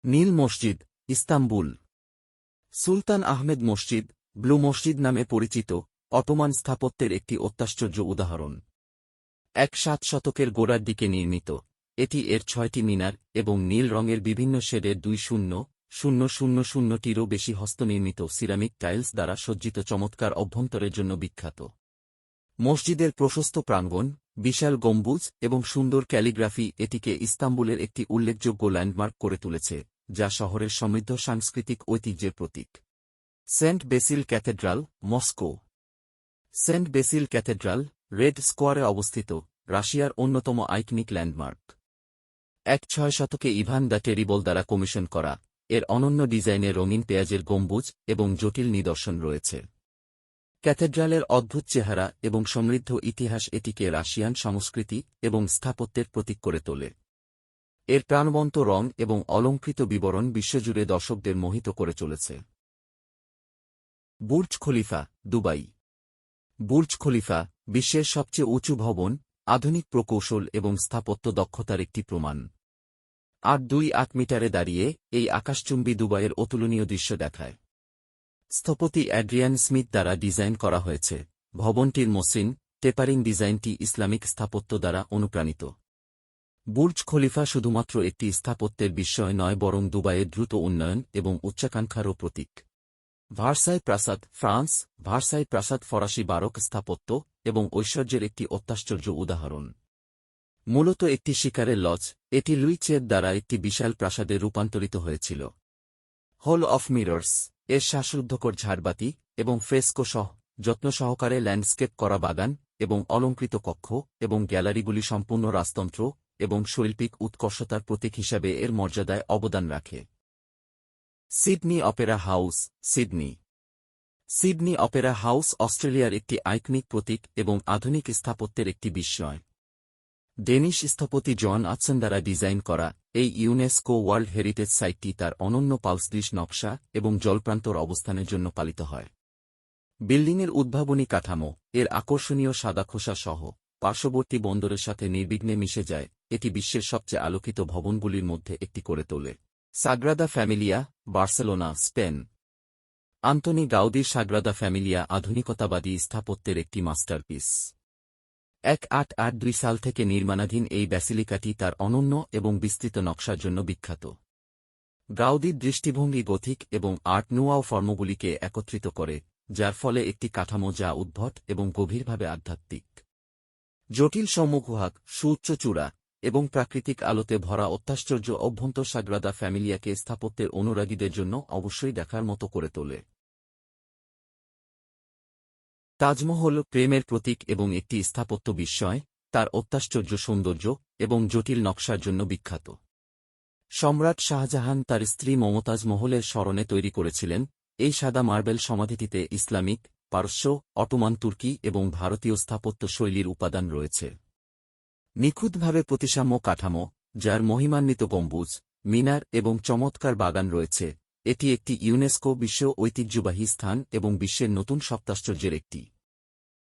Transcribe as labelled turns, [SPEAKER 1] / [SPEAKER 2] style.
[SPEAKER 1] নীল মসজিদ, ইস্তাম্বুল। সুলতান আহমেদ মসজিদ, ব্লু মসজিদ নামে পরিচিত, অটোমান স্থাপত্যের একটি অত্যাশ্চর্য উদাহরণ। 7 শতকের গোড়ার দিকে নির্মিত, এটি এর 6টি মিনার এবং নীল রঙের বিভিন্ন শেডের 2,000,000টিরও বেশি হস্তনির্মিত সিরামিক টাইলস দ্বারা সজ্জিত চমৎকার অভ্যন্তরের জন্য বিখ্যাত। মসজিদের প্রশস্ত প্রাঙ্গণ, বিশাল গম্বুজ এবং সুন্দর ক্যালিগ্রাফি এটিকে ইস্তাম্বুলের একটি উল্লেখযোগ্য ল্যান্ডমার্ক করে তুলেছে, যা শহরের সমৃদ্ধ সাংস্কৃতিক ঐতিহ্যের প্রতীক। Saint Basil Cathedral, Moscow. Saint Basil Cathedral, red স্কোয়ারে অবস্থিত, রাশিয়ার অন্যতম আইকনিক ল্যান্ডমার্ক। 6 শতকে ইভান দ্য টেরিবল দ্বারা কমিশন করা, এর অনন্য ডিজাইনে রঙিন পেঁয়াজের গম্বুজ এবং জটিল নিদর্শন রয়েছে। ক্যাথেড্রালের অদ্ভুত চেহারা এবং সমৃদ্ধ ইতিহাস এটিকে রাশিয়ান সংস্কৃতি এবং স্থাপত্যের প্রতীক করে তোলে। এর প্রাণবন্ত রং এবং অলংকৃত বিবরণ বিশ্বজুড়ে দর্শকদের মোহিত করে চলেছে। Burj Khalifa, Dubai. Burj Khalifa, বিশ্বের সবচেয়ে উঁচু ভবন, আধুনিক প্রকৌশল এবং স্থাপত্য দক্ষতার একটি প্রমাণ। 828 মিটারে দাঁড়িয়ে এই আকাশচুম্বী দুবাইয়ের অতুলনীয় দৃশ্য দেখায়। স্থপতি অ্যাড্রিয়ান স্মিথ দ্বারা ডিজাইন করা হয়েছে, ভবনটির মসৃণ, টেপারিং ডিজাইনটি ইসলামিক স্থাপত্য দ্বারা অনুপ্রাণিত। বুর্জ খলিফা শুধুমাত্র একটি স্থাপত্যের বিস্ময় নয় বরং দুবাইয়ের দ্রুত উন্নয়ন এবং উচ্চাকাঙ্ক্ষারও প্রতীক। ভার্সাই প্রাসাদ, ফ্রান্স। ভার্সাই প্রাসাদ ফরাসি বারোক স্থাপত্য এবং ঐশ্বর্যের একটি অত্যাশ্চর্য উদাহরণ। মূলত একটি শিকারের লজ, এটি লুই চের দ্বারা একটি বিশাল প্রাসাদে রূপান্তরিত হয়েছিল। হল অফ মিরর্স, এর শ্বাসরুদ্ধকর ঝাড়বাতি এবং ফ্রেস্কো সহ যত্ন সহকারে ল্যান্ডস্কেপ করা বাগান এবং অলংকৃত কক্ষ এবং গ্যালারিগুলি সম্পূর্ণ রাজতন্ত্র এবং শৈল্পিক উৎকর্ষতার প্রতীক হিসাবে এর মর্যাদায় অবদান রাখে। Sydney Opera house, Sydney. Sydney Opera house অস্ট্রেলিয়ার একটি আইকনিক প্রতীক এবং আধুনিক স্থাপত্যের একটি বিস্ময়। ডেনিশ স্থপতি জন আটসন দ্বারা ডিজাইন করা, এই ইউনেস্কো ওয়ার্ল্ড হেরিটেজ সাইটটি তার অনন্য পালসদৃশ নকশা এবং জলপ্রান্তর অবস্থানের জন্য পালিত হয়। বিল্ডিংয়ের উদ্ভাবনী কাঠামো, এর আকর্ষণীয় সাদা খোসা সহ পার্শ্ববর্তী বন্দরের সাথে নির্বিঘ্নে মিশে যায়, এটি বিশ্বের সবচেয়ে আলোকিত ভবনগুলির মধ্যে একটি করে তোলে। Sagrada Familia, Barcelona, Spain. Antoni গাউদির সাগ্রাদা ফ্যামিলিয়া আধুনিকতাবাদী স্থাপত্যের একটি মাস্টারপিস। 1882 সাল থেকে নির্মাণাধীন এই ব্যাসিলিকাটি তার অনন্য এবং বিস্তৃত নকশার জন্য বিখ্যাত। গাউদির দৃষ্টিভঙ্গি গথিক এবং আর্ট নুয়াও ফর্মগুলিকে একত্রিত করে, যার ফলে একটি কাঠামো যা উদ্ভট এবং গভীরভাবে আধ্যাত্মিক। জটিল সম্মুখভাগ, সুউচ্চ চূড়া এবং প্রাকৃতিক আলোতে ভরা অত্যাশ্চর্য অভ্যন্তর সাগ্রাদা ফ্যামিলিয়াকে স্থাপত্যের অনুরাগীদের জন্য অবশ্যই দেখার মতো করে তোলে। তাজমহল প্রেমের প্রতীক এবং একটি স্থাপত্য বিস্ময়, তার অত্যাশ্চর্য সৌন্দর্য এবং জটিল নকশার জন্য বিখ্যাত। সম্রাট শাহজাহান তার স্ত্রী মমতাজ মহলের স্মরণে তৈরি করেছিলেন, এই সাদা মার্বেল সমাধিটিতে ইসলামিক, পারস্য, অটোমান তুর্কি এবং ভারতীয় স্থাপত্য শৈলীর উপাদান রয়েছে। নিখুঁতভাবে প্রতিসাম্য কাঠামো, যার মহিমান্বিত গম্বুজ, মিনার এবং চমৎকার বাগান রয়েছে, এটি একটি ইউনেস্কো বিশ্ব ঐতিহ্যবাহী স্থান এবং বিশ্বের নতুন সপ্তাশ্চর্যের একটি।